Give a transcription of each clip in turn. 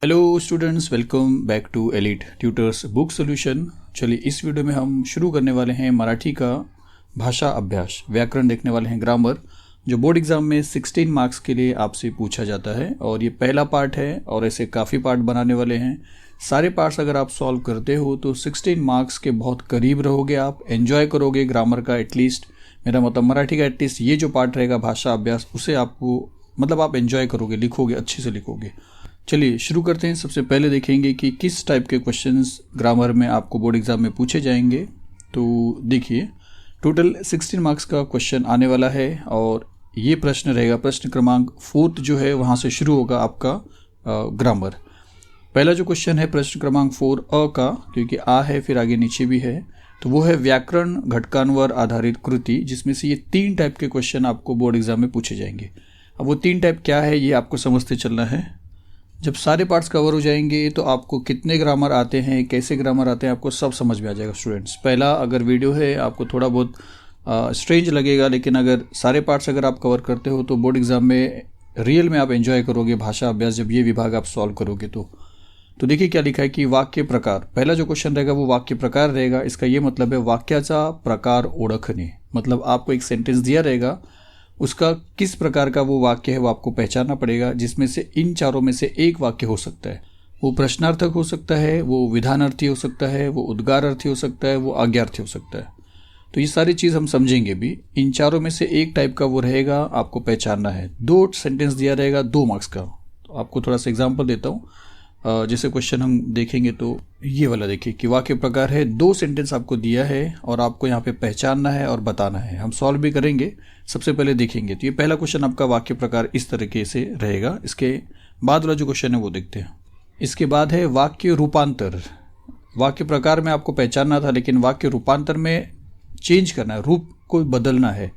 Hello students, welcome back to Elite Tutors book solution. चलिए इस video में हम शुरू करने वाले हैं मराठी का भाषा अभ्यास। व्याकरण देखने वाले हैं, ग्रामर, जो बोर्ड एग्जाम में 16 मार्क्स के लिए आपसे पूछा जाता है। और ये पहला पार्ट है और ऐसे काफ़ी पार्ट बनाने वाले हैं। सारे पार्ट्स अगर आप सॉल्व करते हो तो 16 मार्क्स के बहुत करीब रहोगे, आप एंजॉय करोगे ग्रामर का एटलीस्ट। मेरा मतलब मराठी का एटलीस्ट ये जो पार्ट रहेगा भाषा अभ्यास, उसे आपको मतलब आप एंजॉय करोगे, लिखोगे, अच्छे से लिखोगे। चलिए शुरू करते हैं। सबसे पहले देखेंगे कि किस टाइप के क्वेश्चंस ग्रामर में आपको बोर्ड एग्जाम में पूछे जाएंगे। तो देखिए, टोटल 16 मार्क्स का क्वेश्चन आने वाला है और ये प्रश्न रहेगा, प्रश्न क्रमांक 4 जो है वहाँ से शुरू होगा आपका ग्रामर। पहला जो क्वेश्चन है प्रश्न क्रमांक 4 अ का, क्योंकि आ है फिर आगे नीचे भी है, तो वो है व्याकरण घटकांवर आधारित कृति, जिसमें से ये 3 टाइप के क्वेश्चन आपको बोर्ड एग्जाम में पूछे जाएंगे। अब वो 3 टाइप क्या है ये आपको समझते चलना है। जब सारे पार्ट्स कवर हो जाएंगे तो आपको कितने ग्रामर आते हैं, कैसे ग्रामर आते हैं, आपको सब समझ में आ जाएगा स्टूडेंट्स। पहला अगर वीडियो है आपको थोड़ा बहुत स्ट्रेंज लगेगा, लेकिन अगर सारे पार्ट्स अगर आप कवर करते हो तो बोर्ड एग्जाम में रियल में आप एंजॉय करोगे भाषा अभ्यास, जब ये विभाग आप सॉल्व करोगे तो देखिए क्या लिखा है कि वाक्य प्रकार। पहला जो क्वेश्चन रहेगा वो वाक्य प्रकार रहेगा। इसका ये मतलब है वाक्याचा प्रकार ओळखणे, मतलब आपको एक सेंटेंस दिया रहेगा, उसका किस प्रकार का वो वाक्य है वो आपको पहचानना पड़ेगा, जिसमें से इन चारों में से एक वाक्य हो सकता है। वो प्रश्नार्थक हो सकता है, वो विधानार्थी हो सकता है, वो उद्गारार्थी हो सकता है, वो आज्ञार्थी हो सकता है। तो ये सारी चीज़ हम समझेंगे भी। इन चारों में से एक टाइप का वो रहेगा, आपको पहचानना है। 2 सेंटेंस दिया रहेगा 2 मार्क्स का। तो आपको थोड़ा सा एग्जाम्पल देता हूँ। जैसे क्वेश्चन हम देखेंगे तो ये वाला देखिए कि वाक्य प्रकार है, 2 सेंटेंस आपको दिया है और आपको यहाँ पे पहचानना है और बताना है। हम सॉल्व भी करेंगे, सबसे पहले देखेंगे। तो ये पहला क्वेश्चन आपका वाक्य प्रकार इस तरीके से रहेगा। इसके बाद वाला जो क्वेश्चन है वो देखते हैं। इसके बाद है वाक्य रूपांतर। वाक्य प्रकार में आपको पहचानना था, लेकिन वाक्य रूपांतर में चेंज करना है, रूप को बदलना है।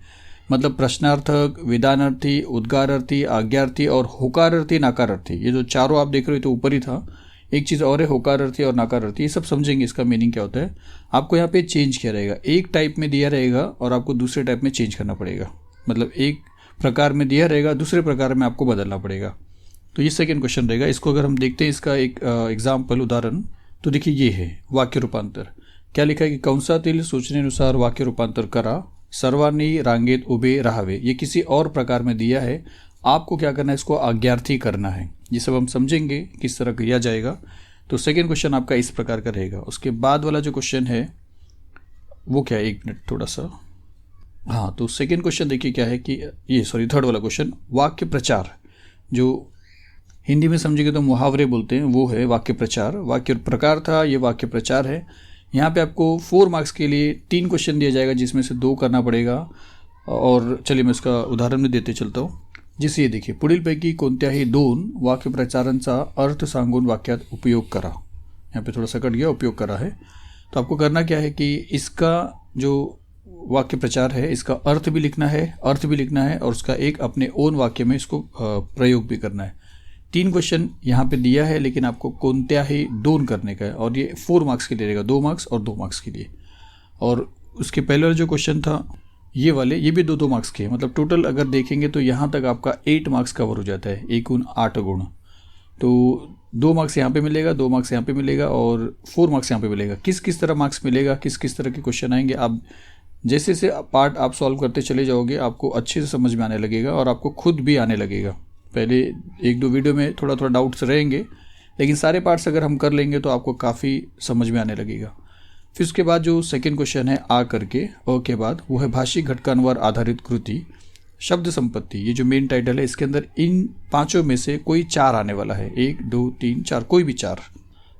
मतलब प्रश्नार्थक, विधानार्थी, उद्गारार्थी, आज्ञार्थी और होकारार्थी, नाकारार्थी, ये जो चारों आप देख रहे हो तो ऊपर ही था। एक चीज़ और है होकारार्थी और नाकारार्थी, ये सब समझेंगे इसका मीनिंग क्या होता है। आपको यहाँ पे चेंज किया रहेगा, एक टाइप में दिया रहेगा और आपको दूसरे टाइप में चेंज करना पड़ेगा। मतलब एक प्रकार में दिया रहेगा, दूसरे प्रकार में आपको बदलना पड़ेगा। तो ये सेकेंड क्वेश्चन रहेगा। इसको अगर हम देखते हैं, इसका एक एग्जाम्पल, उदाहरण, तो देखिए ये है वाक्य रूपांतर। क्या लिखा है कि कंसातील सूचनेनुसार वाक्य रूपांतर करा, सर्वांनी रांगेत उभे राहावे। ये किसी और प्रकार में दिया है, आपको क्या करना है, इसको आज्ञार्थी करना है। ये सब हम समझेंगे किस तरह किया जाएगा। तो सेकेंड क्वेश्चन आपका इस प्रकार का रहेगा। उसके बाद वाला जो क्वेश्चन है वो क्या है, एक मिनट थोड़ा सा, हाँ, तो सेकेंड क्वेश्चन देखिए क्या है कि ये थर्ड वाला क्वेश्चन वाक्य प्रचार, जो हिंदी में समझेंगे तो मुहावरे बोलते हैं, वो है वाक्य प्रचार। वाक्य प्रकार था, ये वाक्य प्रचार है। यहाँ पे आपको 4 मार्क्स के लिए 3 क्वेश्चन दिया जाएगा, जिसमें से 2 करना पड़ेगा। और चलिए मैं इसका उदाहरण में देते चलता हूँ। जिसे ये देखिए, पुढीलपैकी कोणत्याही 2 वाक्यप्रचारांचा अर्थ सांगून वाक्यात उपयोग करा। यहाँ पे थोड़ा सा कट गया, उपयोग करा है। तो आपको करना क्या है कि इसका जो वाक्य प्रचार है, इसका अर्थ भी लिखना है और उसका एक अपने ओन वाक्य में इसको प्रयोग भी करना है। 3 क्वेश्चन यहाँ पे दिया है, लेकिन आपको कोणत्याही 2 करने का है और ये 4 मार्क्स के लिए रहेगा, 2 मार्क्स और 2 मार्क्स के लिए। और उसके पहले जो क्वेश्चन था ये वाले, ये भी 2-2 मार्क्स के हैं। मतलब टोटल अगर देखेंगे तो यहाँ तक आपका 8 मार्क्स कवर हो जाता है, 1 8 गुण। तो 2 मार्क्स यहाँ पे मिलेगा, 2 मार्क्स यहाँ पे मिलेगा और 4 मार्क्स यहाँ पे मिलेगा। किस किस तरह मार्क्स मिलेगा, किस किस तरह के क्वेश्चन आएंगे, आप जैसे से पार्ट आप सॉल्व करते चले जाओगे आपको अच्छे से समझ में आने लगेगा और आपको खुद भी आने लगेगा। पहले 1-2 वीडियो में थोड़ा थोड़ा डाउट्स रहेंगे, लेकिन सारे पार्ट्स अगर हम कर लेंगे तो आपको काफ़ी समझ में आने लगेगा। फिर उसके बाद जो सेकंड क्वेश्चन है आ करके, अ के बाद, वो है भाषिक घटकांवर आधारित कृति, शब्द संपत्ति। ये जो मेन टाइटल है, इसके अंदर इन 5 में से कोई 4 आने वाला है, 1 2 3 4, कोई भी 4।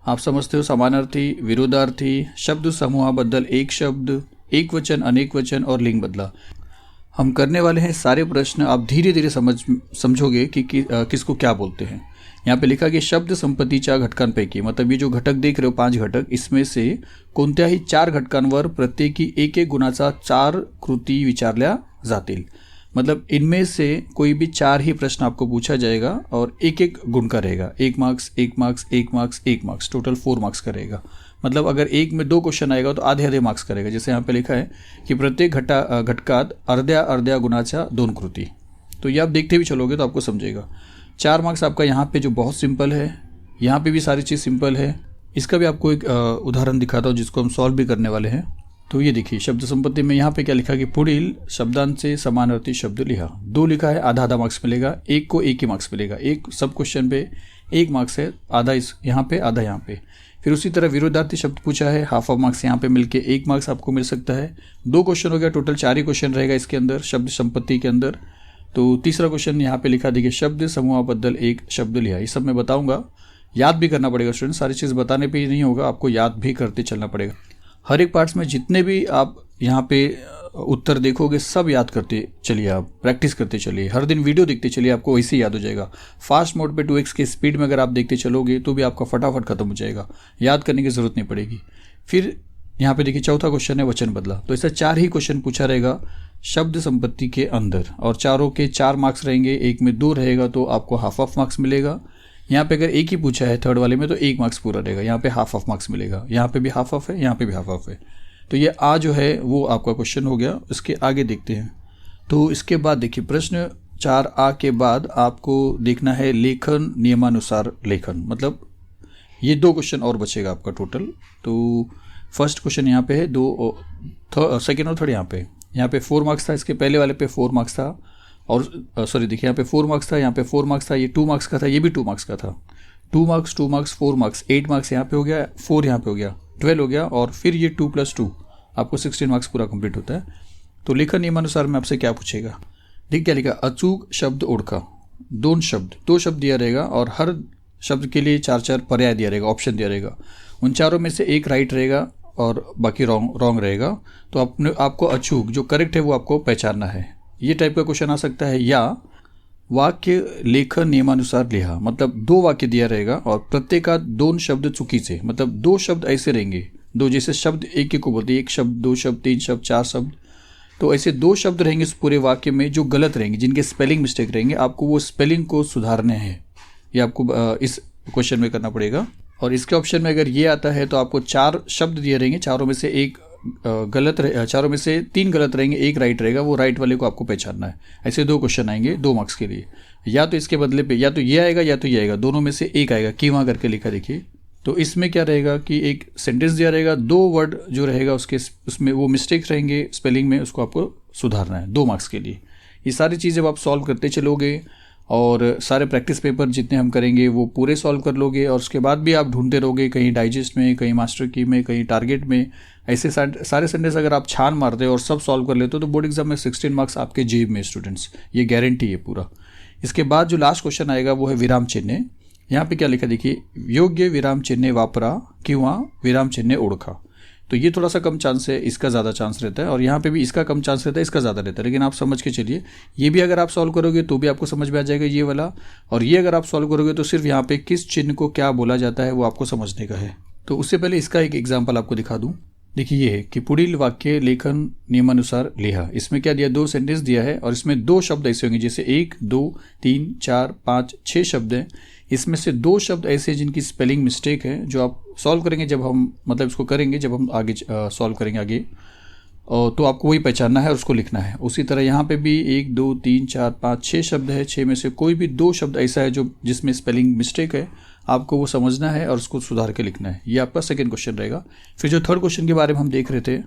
आप समझते हो, समानार्थी, विरोधार्थी, शब्द समूहाबद्दल एक शब्द, एक वचन, अनेक वचन और लिंग बदला। हम करने वाले हैं सारे प्रश्न, आप धीरे धीरे समझोगे कि किसको क्या बोलते हैं। यहाँ पे लिखा कि शब्द संपत्तीच्या घटकांपैकी, मतलब ये जो घटक देख रहे हो 5 घटक, इसमें से कोणत्याही 4 घटकांवर प्रत्येकी 1-1 गुणाचा 4 कृती विचारल्या जातील। मतलब इनमें से कोई भी 4 ही प्रश्न आपको पूछा जाएगा और 1-1 गुण का रहेगा, 1 marks 1 marks 1 marks 1 marks, total 4 marks का रहेगा। मतलब अगर एक में 2 क्वेश्चन आएगा तो आधे मार्क्स करेगा। जैसे यहाँ पे लिखा है कि प्रत्येक घटकात अर्ध्या गुणाच्या 2 कृती। तो ये आप देखते भी चलोगे तो आपको समझेगा। 4 मार्क्स आपका यहाँ पे जो बहुत सिंपल है, यहाँ पे भी सारी चीज़ सिंपल है। इसका भी आपको एक उदाहरण दिखाता हूँ जिसको हम सॉल्व भी करने वाले हैं। तो ये देखिए शब्द संपत्ति में यहाँ पे क्या लिखा कि पुढील शब्दांत से समानार्थी शब्द लिखा। 2 लिखा है, आधा आधा मार्क्स मिलेगा, एक को एक ही मार्क्स मिलेगा। एक सब क्वेश्चन पे 1 मार्क्स है, आधा इस यहाँ पे आधा यहाँ पे। फिर उसी तरह विरोधार्थी शब्द पूछा है, हाफ ऑफ मार्क्स यहाँ पे मिलके 1 मार्क्स आपको मिल सकता है। 2 क्वेश्चन हो गया, टोटल 4 ही क्वेश्चन रहेगा इसके अंदर शब्द संपत्ति के अंदर। तो तीसरा क्वेश्चन यहाँ पे लिखा, देखिए शब्द समूहाबद्दल एक शब्द लिया। ये सब मैं बताऊंगा, याद भी करना पड़ेगा स्टूडेंट, सारी चीज़ बताने पे ही नहीं होगा, आपको याद भी करते चलना पड़ेगा। हर एक पार्ट्स में जितने भी आप यहाँ पे उत्तर देखोगे सब याद करते चलिए, आप प्रैक्टिस करते चलिए, हर दिन वीडियो देखते चलिए, आपको वैसे ही याद हो जाएगा। फास्ट मोड पे 2x के स्पीड में अगर आप देखते चलोगे तो भी आपका फटाफट खत्म हो जाएगा, याद करने की ज़रूरत नहीं पड़ेगी। फिर यहाँ पे देखिए चौथा क्वेश्चन है वचन बदला। तो ऐसा 4 ही क्वेश्चन पूछा रहेगा शब्द संपत्ति के अंदर, और चारों के 4 मार्क्स रहेंगे, एक में 2 रहेगा तो आपको हाफ ऑफ मार्क्स मिलेगा। यहाँ पे अगर एक ही पूछा है थर्ड वाले में तो 1 मार्क्स पूरा रहेगा, यहाँ पे हाफ ऑफ मार्क्स मिलेगा, यहाँ पे भी हाफ ऑफ है, यहाँ पे भी हाफ ऑफ है। तो ये आ जो है वो आपका क्वेश्चन हो गया। इसके आगे देखते हैं। तो इसके बाद देखिए प्रश्न 4A के बाद आपको देखना है लेखन नियमानुसार लेखन, मतलब ये 2 क्वेश्चन और बचेगा आपका टोटल। तो फर्स्ट क्वेश्चन यहाँ पे है, 2 सेकेंड और थर्ड यहाँ पे 4 मार्क्स था, इसके पहले वाले पे 4 मार्क्स था, और सॉरी देखिए यहाँ पे 4 मार्क्स था, यहाँ पे 4 मार्क्स था, ये 2 मार्क्स का था, ये भी 2 मार्क्स का था। 2 मार्क्स 2 मार्क्स 4 मार्क्स 8 मार्क्स यहाँ पे हो गया, 4 यहाँ पे हो गया, 12 हो गया, और फिर ये 2 + 2 आपको 16 मार्क्स पूरा कंप्लीट होता है। तो लेखन नियमानुसार में आपसे क्या पूछेगा, देखिए क्या लिखा, अचूक शब्द ओळखा। 2 शब्द दिया रहेगा और हर शब्द के लिए 4-4 पर्याय दिया रहेगा, ऑप्शन दिया रहेगा। उन चारों में से एक राइट रहेगा और बाकी रॉन्ग रहेगा। तो आपको अचूक जो करेक्ट है वो आपको पहचानना है। ये टाइप का क्वेश्चन आ सकता है। या वाक्य लेखन नियमानुसार लिहा, मतलब 2 वाक्य दिया रहेगा और प्रत्येकात 2 शब्द चुकीचे, मतलब 2 शब्द ऐसे रहेंगे, 2 जैसे शब्द एक को बोलते हैं, 1 शब्द 2 शब्द 3 शब्द 4 शब्द, तो ऐसे 2 शब्द रहेंगे इस पूरे वाक्य में जो गलत रहेंगे, जिनके स्पेलिंग मिस्टेक रहेंगे। आपको वो स्पेलिंग को सुधारने हैं, ये आपको इस क्वेश्चन में करना पड़ेगा। और इसके ऑप्शन में अगर ये आता है तो आपको 4 शब्द दिए रहेंगे, चारों में से 3 गलत रहेंगे, 1 राइट रहेगा, वो राइट वाले को आपको पहचानना है। ऐसे 2 क्वेश्चन आएंगे 2 मार्क्स के लिए, या तो इसके बदले पे या तो ये आएगा या तो ये आएगा, दोनों में से एक आएगा। कि वहाँ करके लिखा देखिए। तो इसमें क्या रहेगा कि एक सेंटेंस दिया रहेगा, 2 वर्ड जो रहेगा उसमें वो मिस्टेक रहेंगे स्पेलिंग में, उसको आपको सुधारना है 2 मार्क्स के लिए। ये सारी चीज़ें जब आप सॉल्व करते चलोगे और सारे प्रैक्टिस पेपर जितने हम करेंगे वो पूरे सॉल्व कर लोगे, और उसके बाद भी आप ढूंढते रहोगे कहीं डाइजेस्ट में, कहीं मास्टर की में, कहीं टारगेट में। ऐसे सारे सेंटेंस अगर आप छान मारते हो और सब सॉल्व कर लेते हो तो बोर्ड एग्जाम में 16 मार्क्स आपके जेब में स्टूडेंट्स, ये गारंटी है पूरा। इसके बाद जो लास्ट क्वेश्चन आएगा वो है विराम चिन्ह। यहाँ पे क्या लिखा देखिए, योग्य विराम चिन्ह वापरा किंवा विराम चिन्ह ओळखा। तो ये थोड़ा सा कम चांस है, इसका ज़्यादा चांस रहता है, और यहाँ पे भी इसका कम चांस रहता है, इसका ज़्यादा रहता है। लेकिन आप समझ के चलिए, ये भी अगर आप सॉल्व करोगे तो भी आपको समझ में आ जाएगा ये वाला, और ये अगर आप सॉल्व करोगे तो सिर्फ यहाँ पे किस चिन्ह को क्या बोला जाता है वो आपको समझने का है। तो उससे पहले इसका एक एग्जाम्पल आपको दिखा दूँ। देखिए ये है कि पुढील वाक्य लेखन नियमानुसार लिहा। इसमें क्या दिया, 2 सेंटेंस दिया है और इसमें 2 शब्द ऐसे होंगे, जैसे 1 2 3 4 5 6 शब्द हैं। इसमें से 2 शब्द ऐसे जिनकी स्पेलिंग मिस्टेक है, जो आप सॉल्व करेंगे जब हम मतलब इसको करेंगे, जब हम आगे सॉल्व करेंगे आगे, तो आपको वही पहचानना है और उसको लिखना है। उसी तरह यहाँ पे भी 1 2 3 4 5 6 शब्द है, 6 में से कोई भी 2 शब्द ऐसा है जो जिसमें स्पेलिंग मिस्टेक है, आपको वो समझना है और उसको सुधार के लिखना है। ये आपका सेकंड क्वेश्चन रहेगा। फिर जो थर्ड क्वेश्चन के बारे में हम देख रहे थे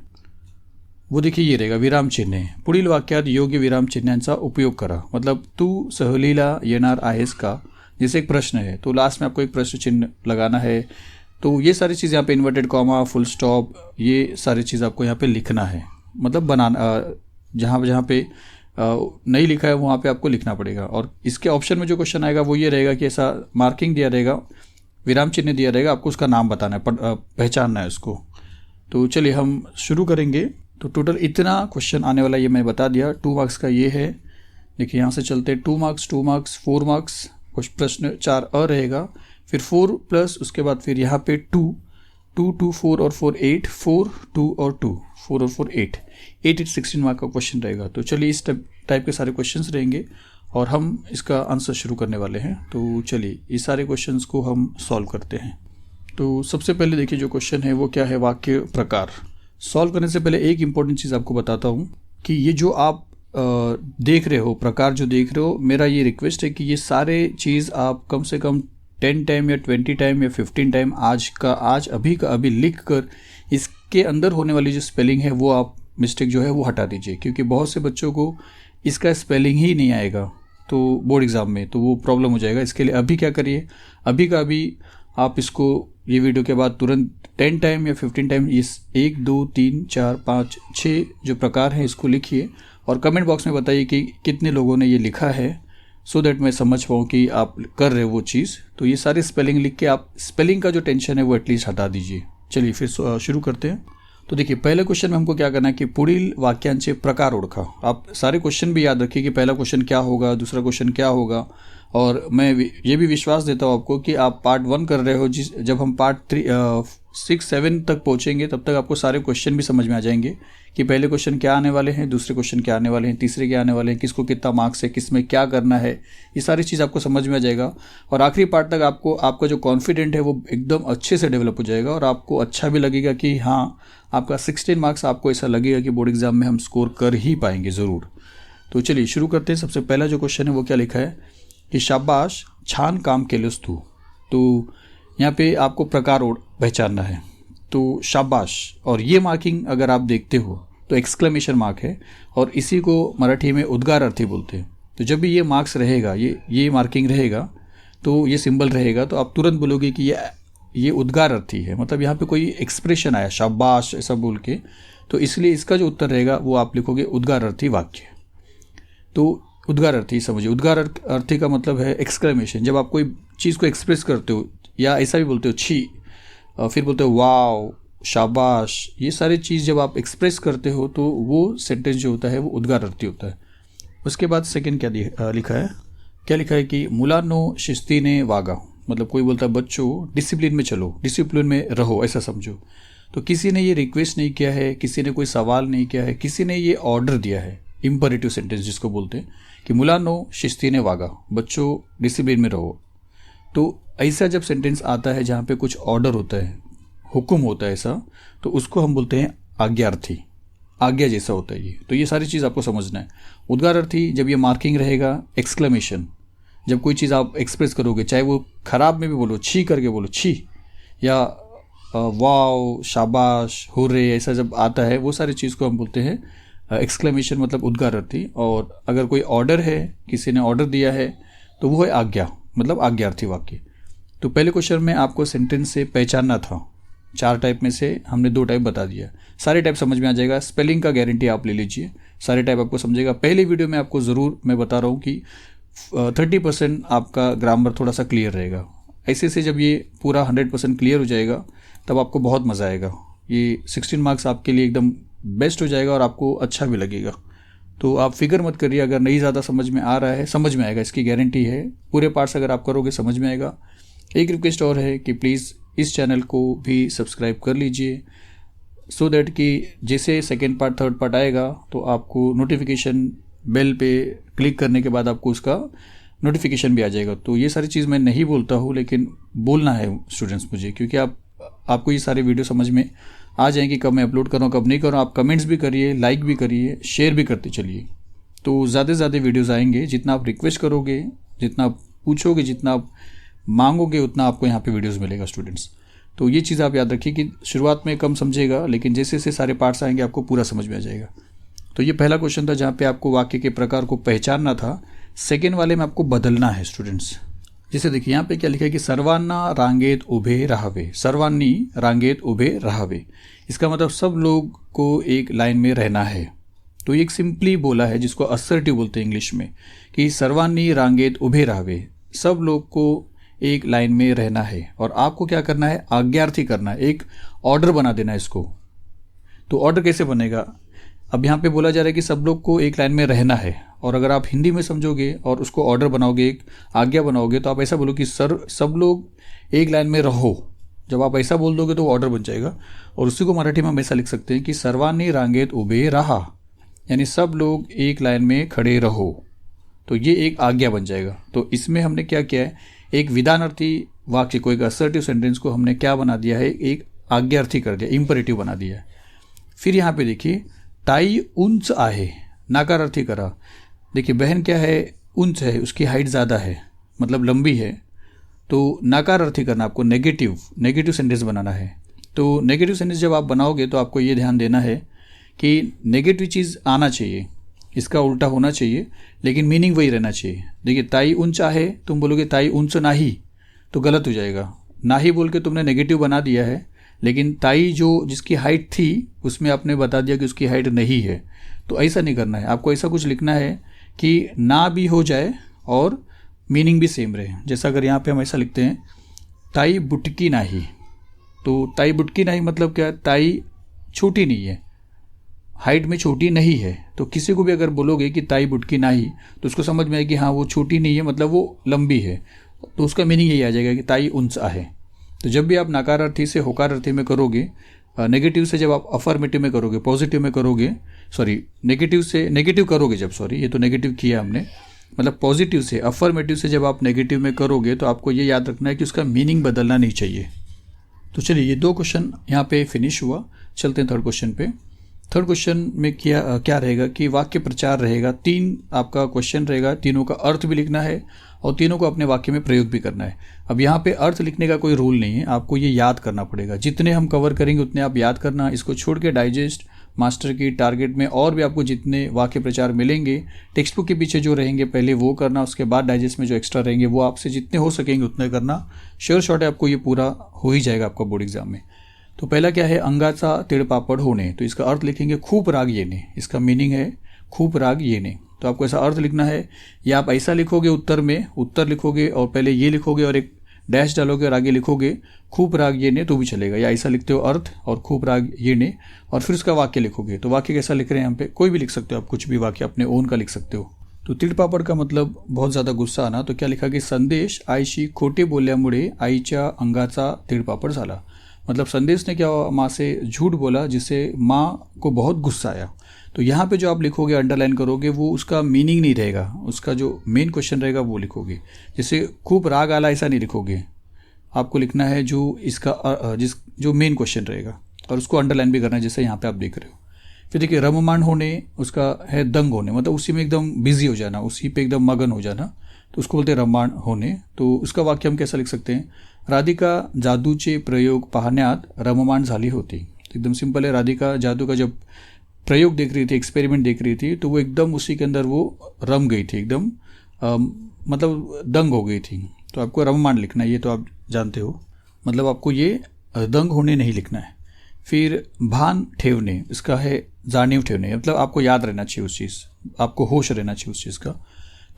वो देखिए ये रहेगा, विराम चिन्ह। पुढील वाक्यात योग्य विराम चिन्हांचा उपयोग करा, मतलब तू सहलीला येणार आहेस का, जैसे एक प्रश्न है तो लास्ट में आपको एक प्रश्न चिन्ह लगाना है। तो ये सारी चीज़ यहाँ पे इन्वर्टेड कॉमा, फुल स्टॉप, ये सारी चीज़ आपको यहाँ पे लिखना है, मतलब बनाना, जहाँ पे नहीं लिखा है वहाँ पे आपको लिखना पड़ेगा। और इसके ऑप्शन में जो क्वेश्चन आएगा वो ये रहेगा कि ऐसा मार्किंग दिया रहेगा, विराम चिन्ह दिया रहेगा, आपको उसका नाम बताना है, पहचानना है उसको। तो चलिए हम शुरू करेंगे। तो टोटल इतना क्वेश्चन आने वाला ये मैं बता दिया। 2 मार्क्स का ये है। देखिए यहाँ से चलते 2 मार्क्स 4 मार्क्स, प्रश्न 4 अ रहेगा, फिर 4 प्लस उसके बाद फिर यहाँ पे 2 2 4 और 4 8, 4 2 और 2, 4 और 4 8, 16 मार्क का क्वेश्चन रहेगा। तो चलिए इस टाइप के सारे क्वेश्चंस रहेंगे और हम इसका आंसर शुरू करने वाले हैं। तो चलिए इस सारे क्वेश्चंस को हम सॉल्व करते हैं। तो सबसे पहले देखिए जो क्वेश्चन है वो क्या है, वाक्य प्रकार। सॉल्व करने से पहले एक इम्पॉर्टेंट चीज़ आपको बताता हूँ कि ये जो आप देख रहे हो, प्रकार जो देख रहे हो, मेरा ये रिक्वेस्ट है कि ये सारे चीज़ आप कम से कम 10 टाइम या 20 टाइम या 15 टाइम आज अभी का अभी लिख कर इसके अंदर होने वाली जो स्पेलिंग है वो आप मिस्टेक जो है वो हटा दीजिए, क्योंकि बहुत से बच्चों को इसका स्पेलिंग ही नहीं आएगा तो बोर्ड एग्ज़ाम में तो वो प्रॉब्लम हो जाएगा। इसके लिए अभी क्या करिए, अभी का अभी आप इसको ये वीडियो के बाद तुरंत 10 टाइम या 15 टाइम इस 1 2 3 4 5 6 जो प्रकार हैं इसको लिखिए और कमेंट बॉक्स में बताइए कि कितने लोगों ने ये लिखा है, सो दैट मैं समझ पाऊँ कि आप कर रहे हो वो चीज़। तो ये सारी स्पेलिंग लिख के आप स्पेलिंग का जो टेंशन है वो एटलीस्ट हटा दीजिए। चलिए फिर शुरू करते हैं। तो देखिए पहले क्वेश्चन में हमको क्या करना है कि पुढील वाक्यांचे प्रकार ओळखा। आप सारे क्वेश्चन भी याद रखिए कि पहला क्वेश्चन क्या होगा, दूसरा क्वेश्चन क्या होगा। और मैं ये भी विश्वास देता हूँ आपको कि आप पार्ट 1 कर रहे हो, जब हम पार्ट 6 7 तक पहुँचेंगे तब तक आपको सारे क्वेश्चन भी समझ में आ जाएंगे कि पहले क्वेश्चन क्या आने वाले हैं, दूसरे क्वेश्चन क्या आने वाले हैं, तीसरे क्या आने वाले हैं, किसको कितना मार्क्स है, किस में क्या करना है, ये सारी चीज़ आपको समझ में आ जाएगा। और आखिरी पार्ट तक आपको आपका जो कॉन्फिडेंट है वो एकदम अच्छे से डेवलप हो जाएगा और आपको अच्छा भी लगेगा कि हाँ आपका 16 मार्क्स आपको ऐसा लगेगा कि बोर्ड एग्जाम में हम स्कोर कर ही पाएंगे ज़रूर। तो चलिए शुरू करते हैं। सबसे पहला जो क्वेश्चन है वो क्या लिखा है कि शाबाश छान काम केलंस तू। तो यहाँ पे आपको प्रकार पहचानना है। तो शाबाश और ये मार्किंग अगर आप देखते हो तो एक्सक्लेमेशन मार्क है और इसी को मराठी में उद्गार अर्थी बोलते हैं। तो जब भी ये मार्क्स रहेगा, ये मार्किंग रहेगा, तो ये सिंबल रहेगा, तो आप तुरंत बोलोगे कि ये उद्गार अर्थी है, मतलब यहाँ पे कोई एक्सप्रेशन आया शाबाश ऐसा बोल के, तो इसलिए इसका जो उत्तर रहेगा वो आप लिखोगे उद्गार अर्थी वाक्य। तो उद्गार अर्थी समझिए, उद्गार अर्थी का मतलब है एक्सक्लेमेशन। जब आप कोई चीज़ को एक्सप्रेस करते हो या ऐसा भी बोलते हो छी, फिर बोलते हो वाव, शाबाश, ये सारी चीज़ जब आप एक्सप्रेस करते हो तो वो सेंटेंस जो होता है वो उद्गार अर्थी होता है। उसके बाद सेकंड क्या लिखा है, क्या लिखा है कि मुलांनो शिस्तीने वागा, मतलब कोई बोलता है बच्चों डिसिप्लिन में चलो, डिसिप्लिन में रहो, ऐसा समझो। तो किसी ने ये रिक्वेस्ट नहीं किया है, किसी ने कोई सवाल नहीं किया है, किसी ने ये ऑर्डर दिया है, इम्परेटिव सेंटेंस जिसको बोलते हैं कि मुलांनो शिस्तीने वागा, बच्चों डिसिप्लिन में रहो। तो ऐसा जब सेंटेंस आता है जहाँ पे कुछ ऑर्डर होता है, हुक्म होता है ऐसा, तो उसको हम बोलते हैं आज्ञार्थी, आज्ञा जैसा होता है ये। तो ये सारी चीज़ आपको समझना है। उद्गारार्थी जब ये मार्किंग रहेगा, एक्सक्लेमेशन, जब कोई चीज़ आप एक्सप्रेस करोगे, चाहे वो खराब में भी बोलो, छी करके बोलो छी, या वाव, शाबाश, हुर्रे, ऐसा जब आता है वो सारी चीज़ को हम बोलते हैं एक्सक्लेमेशन, मतलब उद्गारार्थी। और अगर कोई ऑर्डर है, किसी ने ऑर्डर दिया है, तो वो है आज्ञा, मतलब आज्ञार्थी वाक्य। तो पहले क्वेश्चन में आपको सेंटेंस से पहचानना था। 4 टाइप में से हमने 2 टाइप बता दिया, सारे टाइप समझ में आ जाएगा। स्पेलिंग का गारंटी आप ले लीजिए, सारे टाइप आपको समझेगा। पहले वीडियो में आपको ज़रूर मैं बता रहा हूँ कि 30% आपका ग्रामर थोड़ा सा क्लियर रहेगा। ऐसे से जब ये पूरा 100% क्लियर हो जाएगा तब आपको बहुत मज़ा आएगा। ये 16 मार्क्स आपके लिए एकदम बेस्ट हो जाएगा और आपको अच्छा भी लगेगा। तो आप फिक्र मत करिए, अगर नहीं ज़्यादा समझ में आ रहा है, समझ में आएगा, इसकी गारंटी है। पूरे पार्ट्स अगर आप करोगे समझ में आएगा। एक रिक्वेस्ट और है कि प्लीज़ इस चैनल को भी सब्सक्राइब कर लीजिए, सो दैट कि जैसे सेकेंड पार्ट थर्ड पार्ट आएगा तो आपको नोटिफिकेशन बेल पे क्लिक करने के बाद आपको उसका नोटिफिकेशन भी आ जाएगा। तो ये सारी चीज़ मैं नहीं बोलता हूँ, लेकिन बोलना है स्टूडेंट्स मुझे, क्योंकि आपको ये सारे वीडियो समझ में आ जाएंगे कब मैं अपलोड कर रहा हूँ, कब नहीं कर रहा हूँ। आप कमेंट्स भी करिए, लाइक भी करिए, शेयर भी करते चलिए, तो ज़्यादा से ज़्यादा वीडियोज़ आएंगे। जितना आप रिक्वेस्ट करोगे, जितना आप पूछोगे, जितना आप मांगोगे, उतना आपको यहाँ पे वीडियोस मिलेगा स्टूडेंट्स। तो ये चीज़ आप याद रखिए कि शुरुआत में कम समझेगा, लेकिन जैसे जैसे सारे पार्ट्स आएंगे आपको पूरा समझ में आ जाएगा। तो ये पहला क्वेश्चन था जहाँ पे आपको वाक्य के प्रकार को पहचानना था। सेकेंड वाले में आपको बदलना है स्टूडेंट्स। जैसे देखिए यहाँ पे क्या लिखा है कि सर्वांना रांगेत उभे राहावे, सर्वांनी रांगेत उभे राहावे, इसका मतलब सब लोग को एक लाइन में रहना है। तो एक सिंपली बोला है जिसको असर्टिव बोलते हैं इंग्लिश में, कि सर्वांनी रांगेत उभे राहावे, सब लोग को एक लाइन में रहना है। और आपको क्या करना है, आज्ञार्थी करना है, एक ऑर्डर बना देना है इसको। तो ऑर्डर कैसे बनेगा, अब यहाँ पे बोला जा रहा है कि सब लोग को एक लाइन में रहना है, और अगर आप हिंदी में समझोगे और उसको ऑर्डर बनाओगे, एक आज्ञा बनाओगे, तो आप ऐसा बोलो कि सब लोग एक लाइन में रहो। जब आप ऐसा बोल दोगे तो वो ऑर्डर बन जाएगा। और उसी को मराठी में हम ऐसा लिख सकते हैं कि सर्वांनी रांगेत उभे रहा, यानी सब लोग एक लाइन में खड़े रहो। तो ये एक आज्ञा बन जाएगा। तो इसमें हमने क्या किया है, एक विधानार्थी वाक्य को, एक असर्टिव सेंटेंस को हमने क्या बना दिया है, एक आज्ञार्थी कर दिया, इंपरेटिव बना दिया है। फिर यहाँ पे देखिए ताई उंच आहे, नाकारार्थी करा। देखिए बहन क्या है, उंच है, उसकी हाइट ज़्यादा है, मतलब लंबी है। तो नकारार्थी करना, आपको नेगेटिव सेंटेंस बनाना है। तो नेगेटिव सेंटेंस जब आप बनाओगे तो आपको ये ध्यान देना है कि नेगेटिव चीज़ आना चाहिए, इसका उल्टा होना चाहिए, लेकिन मीनिंग वही रहना चाहिए। देखिए, ताई ऊंच आहे, तुम बोलोगे ताई ऊंच नाही, तो गलत हो जाएगा। नाही बोल के तुमने नेगेटिव बना दिया है, लेकिन ताई जो जिसकी हाइट थी उसमें आपने बता दिया कि उसकी हाइट नहीं है। तो ऐसा नहीं करना है, आपको ऐसा कुछ लिखना है कि ना भी हो जाए और मीनिंग भी सेम रहे। जैसा अगर यहाँ पे हम ऐसा लिखते हैं, ताई बुटकी नाही, तो ताई बुटकी नहीं मतलब क्या है, ताई छोटी नहीं है, हाइट में छोटी नहीं है। तो किसी को भी अगर बोलोगे कि ताई बुटकी नाही, तो उसको समझ में आए कि हाँ वो छोटी नहीं है, मतलब वो लंबी है, तो उसका मीनिंग यही आ जाएगा कि ताई उंच आहे। तो जब भी आप नकारार्थी से होकारार्थी में करोगे, नेगेटिव से जब आप अफर्मेटिव में करोगे, पॉजिटिव में करोगे, नेगेटिव से नेगेटिव करोगे जब, ये तो नेगेटिव किया हमने, मतलब पॉजिटिव से अफर्मेटिव से जब आप नेगेटिव में करोगे तो आपको ये याद रखना है कि उसका मीनिंग बदलना नहीं चाहिए। तो चलिए, ये 2 क्वेश्चन यहाँ पे फिनिश हुआ। चलते हैं थर्ड क्वेश्चन पे। थर्ड क्वेश्चन में क्या रहेगा कि वाक्य प्रचार रहेगा। 3 आपका क्वेश्चन रहेगा, तीनों का अर्थ भी लिखना है और तीनों को अपने वाक्य में प्रयोग भी करना है। अब यहाँ पे अर्थ लिखने का कोई रूल नहीं है, आपको ये याद करना पड़ेगा। जितने हम कवर करेंगे उतने आप याद करना। इसको छोड़ के डाइजेस्ट, मास्टर की, टारगेट में और भी आपको जितने वाक्य प्रचार मिलेंगे, टेक्स्ट बुक के पीछे जो रहेंगे पहले वो करना, उसके बाद डाइजेस्ट में जो एक्स्ट्रा रहेंगे वो आपसे जितने हो सकेंगे उतने करना। श्योर शॉट है आपको ये पूरा हो ही जाएगा आपका बोर्ड एग्जाम में। तो पहला क्या है, अंगाचा तिळपापड होणे, तो इसका अर्थ लिखेंगे खूप राग येणे। इसका मीनिंग है खूप राग येणे। तो आपको ऐसा अर्थ लिखना है, या आप ऐसा लिखोगे उत्तर में, उत्तर लिखोगे और पहले ये लिखोगे और एक डैश डालोगे और आगे लिखोगे खूप राग येणे, तो भी चलेगा। या ऐसा लिखते हो अर्थ और खूप राग येणे और फिर उसका वाक्य लिखोगे। तो वाक्य कैसा लिख रहे हैं यहाँ पे, कोई भी लिख सकते हो आप, कुछ भी वाक्य अपने ओन का लिख सकते हो। तो तिळपापड का मतलब बहुत ज़्यादा गुस्सा आना, तो क्या लिखा कि संदेश आईशी खोटे बोलल्यामुळे आईच्या अंगाचा तिळपापड झाला। मतलब संदेश ने क्या माँ से झूठ बोला जिससे माँ को बहुत गुस्सा आया। तो यहाँ पे जो आप लिखोगे, अंडरलाइन करोगे, वो उसका मीनिंग नहीं रहेगा, उसका जो मेन क्वेश्चन रहेगा वो लिखोगे। जैसे खूब राग आला ऐसा नहीं लिखोगे, आपको लिखना है जो इसका जो मेन क्वेश्चन रहेगा और उसको अंडरलाइन भी करना है, जैसे यहाँ पे आप देख रहे हो। फिर देखिए, रममाण होने उसका है दंग होने, मतलब उसी में एकदम बिजी हो जाना, उसी पे एकदम मगन हो जाना, तो उसको बोलते हैं रममाण होणे। तो उसका वाक्य हम कैसा लिख सकते हैं, राधिका जादूचे प्रयोग पाहण्यात रममाण झाली होती। तो एकदम सिंपल है, राधिका जादू का जब प्रयोग देख रही थी, एक्सपेरिमेंट देख रही थी, तो वो एकदम उसी के अंदर वो रम गई थी, एकदम मतलब दंग हो गई थी। तो आपको रममाण लिखना है, ये तो आप जानते हो, मतलब आपको ये दंग होने नहीं लिखना है। फिर भान ठेवणे, इसका है जाणीव ठेवणे, मतलब आपको याद रहना चाहिए उस चीज़, आपको होश रहना चाहिए उस चीज़ का।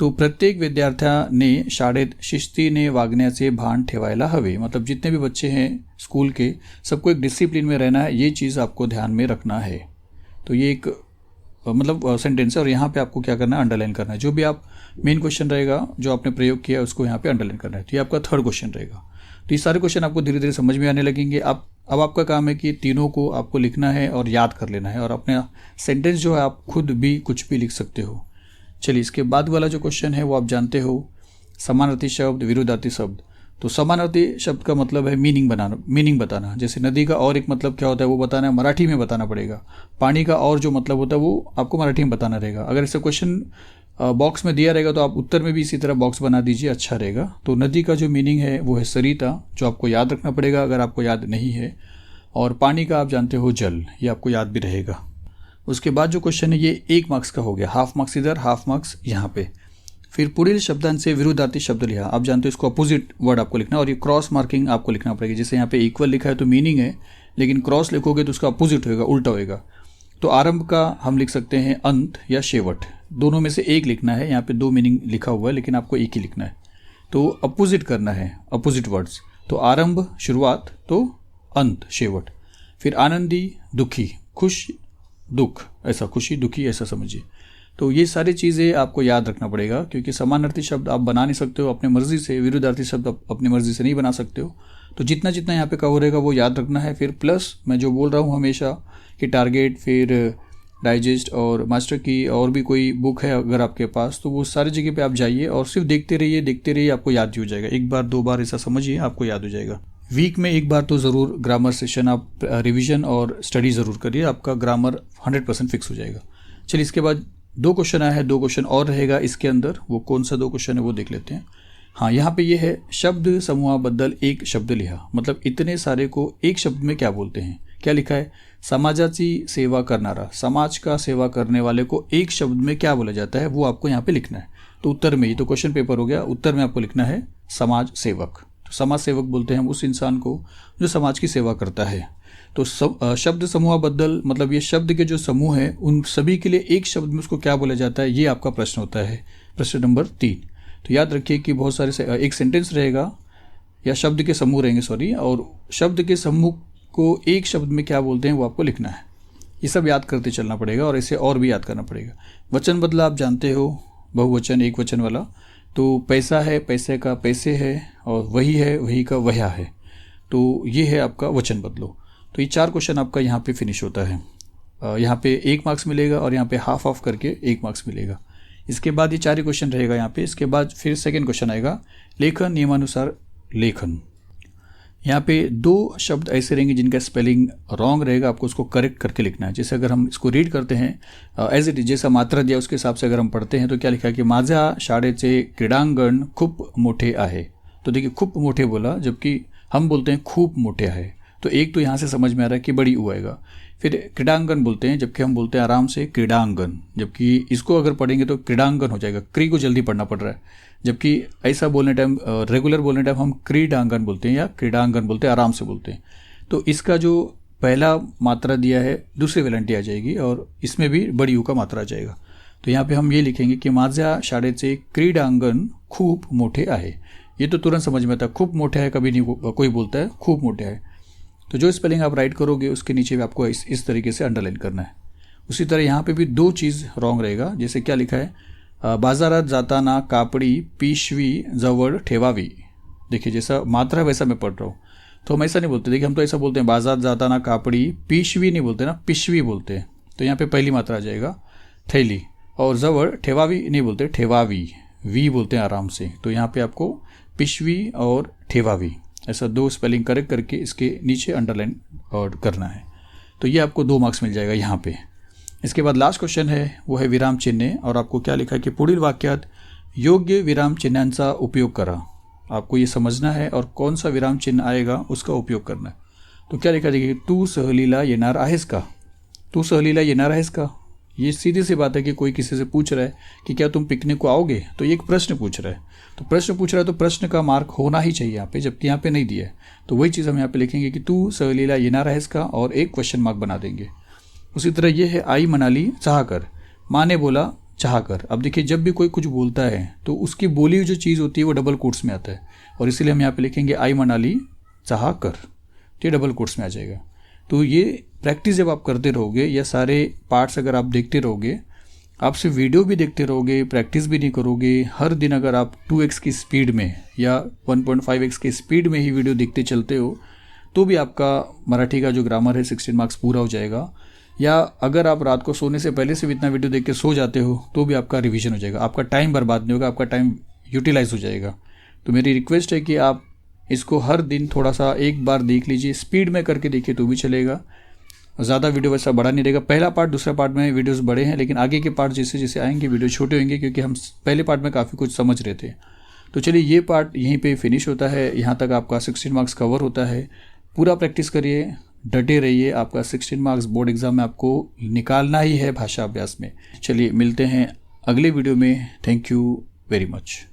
तो प्रत्येक विद्यार्थ्याने शाळेत शिस्तीने वागण्याचे भान ठेवायला हवे, मतलब जितने भी बच्चे हैं स्कूल के, सबको एक डिसिप्लिन में रहना है, ये चीज़ आपको ध्यान में रखना है। तो ये एक मतलब सेंटेंस है और यहाँ पे आपको क्या करना है, अंडरलाइन करना है। जो भी आप मेन क्वेश्चन रहेगा जो आपने प्रयोग किया है उसको यहाँ पे अंडरलाइन करना है। तो ये आपका थर्ड क्वेश्चन रहेगा। तो ये सारे क्वेश्चन आपको धीरे धीरे समझ में आने लगेंगे। अब आपका काम है कि तीनों को आपको लिखना है और याद कर लेना है, और अपना सेंटेंस जो है आप खुद भी कुछ भी लिख सकते हो। चलिए, इसके बाद वाला जो क्वेश्चन है वो आप जानते हो, समानार्थी शब्द, विरुद्धार्थी शब्द। तो समानार्थी शब्द का मतलब है मीनिंग बताना। जैसे नदी का और एक मतलब क्या होता है वो बताना है, मराठी में बताना पड़ेगा। पानी का और जो मतलब होता है वो आपको मराठी में बताना रहेगा। अगर ऐसा क्वेश्चन बॉक्स में दिया रहेगा तो आप उत्तर में भी इसी तरह बॉक्स बना दीजिए, अच्छा रहेगा। तो नदी का जो मीनिंग है वो है सरिता, जो आपको याद रखना पड़ेगा अगर आपको याद नहीं है। और पानी का आप जानते हो जल, ये आपको याद भी रहेगा। उसके बाद जो क्वेश्चन है ये 1 मार्क्स का हो गया, हाफ मार्क्स इधर, हाफ मार्क्स यहाँ पे। फिर पुढील शब्दांचे विरुद्धार्थी शब्द लिहा। आप जानते हो इसको अपोजिट वर्ड आपको लिखना, और ये क्रॉस मार्किंग आपको लिखना पड़ेगी। जैसे यहाँ पे इक्वल लिखा है तो मीनिंग है, लेकिन क्रॉस लिखोगे तो उसका अपोजिट होगा, उल्टा होएगा। तो आरंभ का हम लिख सकते हैं अंत या शेवट, दोनों में से एक लिखना है। यहाँ पे 2 मीनिंग लिखा हुआ है, लेकिन आपको एक ही लिखना है। तो अपोजिट करना है, अपोजिट वर्ड्स। तो आरंभ शुरुआत, तो अंत शेवट। फिर आनंदी दुखी, खुश दुख, ऐसा खुशी दुखी ऐसा समझिए। तो ये सारी चीज़ें आपको याद रखना पड़ेगा, क्योंकि समानार्थी शब्द आप बना नहीं सकते हो अपने मर्जी से, विरुद्धार्थी शब्द आप अपनी मर्जी से नहीं बना सकते हो। तो जितना जितना यहाँ पे कवर रहेगा वो याद रखना है। फिर प्लस मैं जो बोल रहा हूँ हमेशा कि टारगेट, फिर डाइजेस्ट और मास्टर की और भी कोई बुक है अगर आपके पास, तो वो सारी जगह पे आप जाइए और सिर्फ देखते रहिए, आपको याद ही हो जाएगा। 1 बार 2 बार ऐसा समझिए, आपको याद हो जाएगा। वीक में 1 बार तो ज़रूर ग्रामर सेशन आप रिवीजन और स्टडी ज़रूर करिए, आपका ग्रामर 100% फिक्स हो जाएगा। चलिए, इसके बाद 2 क्वेश्चन आया है, 2 क्वेश्चन और रहेगा इसके अंदर। वो कौन सा 2 क्वेश्चन है वो देख लेते हैं। हाँ, यहाँ पे ये है शब्द समूहाबद्दल एक शब्द लिहा, मतलब इतने सारे को एक शब्द में क्या बोलते हैं। क्या लिखा है, समाजाची सेवा करनारा, समाज का सेवा करने वाले को एक शब्द में क्या बोला जाता है, वो आपको यहाँ पे लिखना है। तो उत्तर में, ये तो क्वेश्चन पेपर हो गया, उत्तर में आपको लिखना है समाज सेवक। तो समाज सेवक बोलते हैं हम उस इंसान को जो समाज की सेवा करता है। तो शब्द समूहाबद्दल मतलब ये शब्द के जो समूह है उन सभी के लिए एक शब्द में उसको क्या बोला जाता है, ये आपका प्रश्न होता है, प्रश्न नंबर 3। तो याद रखिए कि बहुत सारे एक सेंटेंस रहेगा या शब्द के समूह रहेंगे, सॉरी, और शब्द के समूह को एक शब्द में क्या बोलते हैं वो आपको लिखना है। ये सब याद करते चलना पड़ेगा और इसे और भी याद करना पड़ेगा। वचन बदला आप जानते हो, बहुवचन एक वचन वाला। तो पैसा है, पैसे का पैसे है, और वही है, वही का वह है। तो ये है आपका वचन बदलो। तो ये 4 क्वेश्चन आपका यहाँ पे फिनिश होता है। यहाँ पे 1 मार्क्स मिलेगा और यहाँ पे हाफ ऑफ करके 1 मार्क्स मिलेगा। इसके बाद ये 4 ही क्वेश्चन रहेगा यहाँ पे। इसके बाद फिर सेकंड क्वेश्चन आएगा, लेखन नियमानुसार लेखन। यहाँ पे 2 शब्द ऐसे रहेंगे जिनका स्पेलिंग रॉन्ग रहेगा, आपको उसको करेक्ट करके लिखना है। जैसे अगर हम इसको रीड करते हैं एज इट इज, जैसा मात्रा दिया उसके हिसाब से अगर हम पढ़ते हैं तो क्या लिखा है कि माझ्या शाळेचे क्रीडांगण खूप मोठे आहे। तो देखिए खूप मोठे बोला, जबकि हम बोलते हैं खूप मोठे आहे। तो एक तो यहाँ से समझ में आ रहा है कि बड़ी ऊ आएगा। फिर क्रीडांगन बोलते हैं, जबकि हम बोलते हैं आराम से क्रीडांगन, जबकि इसको अगर पढ़ेंगे तो क्रीडांगन हो जाएगा। क्री को जल्दी पढ़ना पड़ रहा है, जबकि ऐसा बोलने टाइम, रेगुलर बोलने टाइम हम क्रीडांगन बोलते हैं या क्रीडांगन बोलते हैं, आराम से बोलते हैं। तो इसका जो पहला मात्रा दिया है दूसरी वेलांटी आ जाएगी और इसमें भी बड़ी ऊ का मात्रा आ जाएगा। तो यहाँ पे हम ये लिखेंगे कि माझ्या शाळेचे क्रीडांगण खूप मोठे आहे। ये तो तुरंत समझ में आता है, खूप मोठे है कभी नहीं कोई बोलता है, खूप मोठे है। तो जो स्पेलिंग आप राइट करोगे उसके नीचे भी आपको इस तरीके से अंडरलाइन करना है। उसी तरह यहाँ पे भी 2 चीज़ रॉन्ग रहेगा। जैसे क्या लिखा है, बाजारात जाताना कापडी पिशवी जवळ ठेवावी। देखिए जैसा मात्रा है वैसा मैं पढ़ रहा हूँ, तो हम ऐसा नहीं बोलते। देखिए हम तो ऐसा बोलते हैं, बाजार जाताना कापडी पिशवी नहीं बोलते ना, पिशवी बोलते हैं। तो यहाँ पे पहली मात्रा आ जाएगा थैली, और जवळ ठेवावी नहीं बोलते, ठेवावी, वी बोलते हैं आराम से। तो यहाँ पे आपको पिशवी और ठेवावी ऐसा 2 स्पेलिंग करेक्ट करके इसके नीचे अंडरलाइन और करना है। तो ये आपको 2 मार्क्स मिल जाएगा यहाँ पे। इसके बाद लास्ट क्वेश्चन है, वो है विराम चिन्ह, और आपको क्या लिखा है कि पुढील वाक्यात योग्य विराम चिन्हांचा उपयोग करा। आपको ये समझना है और कौन सा विराम चिन्ह आएगा उसका उपयोग करना है। तो क्या लिखा, देखिए, तू सहलीला येणार आहेस का। तू सहलीला येणार आहेस का, ये सीधी सी बात है कि कोई किसी से पूछ रहा है कि क्या तुम पिकनिक को आओगे, तो ये एक प्रश्न पूछ रहा है। तो प्रश्न पूछ रहा है तो प्रश्न का मार्क होना ही चाहिए यहाँ पे, जबकि यहाँ पे नहीं दिया है। तो वही चीज़ हम यहाँ पे लिखेंगे कि तू सहलीला येणार आहेस का, और एक क्वेश्चन मार्क बना देंगे। उसी तरह ये है, आई म्हणाली चहा कर, माँ ने बोला चहा कर। अब देखिए जब भी कोई कुछ बोलता है तो उसकी बोली हुई जो चीज़ होती है वो डबल कोट्स में आता है, और इसीलिए हम यहाँ पे लिखेंगे आई म्हणाली चहा कर, तो ये डबल कोट्स में आ जाएगा। तो ये प्रैक्टिस जब आप करते रहोगे, या सारे पार्ट्स अगर आप देखते रहोगे, आप सिर्फ वीडियो भी देखते रहोगे, प्रैक्टिस भी नहीं करोगे, हर दिन अगर आप 2x की स्पीड में या 1.5x की स्पीड में ही वीडियो देखते चलते हो, तो भी आपका मराठी का जो ग्रामर है 16 मार्क्स पूरा हो जाएगा। या अगर आप रात को सोने से पहले से भी इतना वीडियो देख के सो जाते हो तो भी आपका रिवीजन हो जाएगा, आपका टाइम बर्बाद नहीं होगा, आपका टाइम यूटिलाइज हो जाएगा। तो मेरी रिक्वेस्ट है कि आप इसको हर दिन थोड़ा सा एक बार देख लीजिए, स्पीड में करके देखिए तो भी चलेगा। ज़्यादा वीडियो वैसा बड़ा नहीं रहेगा। पहला पार्ट दूसरा पार्ट में वीडियोस बड़े हैं, लेकिन आगे के पार्ट जैसे जैसे आएंगे वीडियो छोटे होंगे, क्योंकि हम पहले पार्ट में काफ़ी कुछ समझ रहे थे। तो चलिए ये पार्ट यहीं पे फिनिश होता है, यहाँ तक आपका 16 मार्क्स कवर होता है। पूरा प्रैक्टिस करिए, डटे रहिए, आपका 16 मार्क्स बोर्ड एग्जाम में आपको निकालना ही है भाषा अभ्यास में। चलिए मिलते हैं अगले वीडियो में। Thank you very much.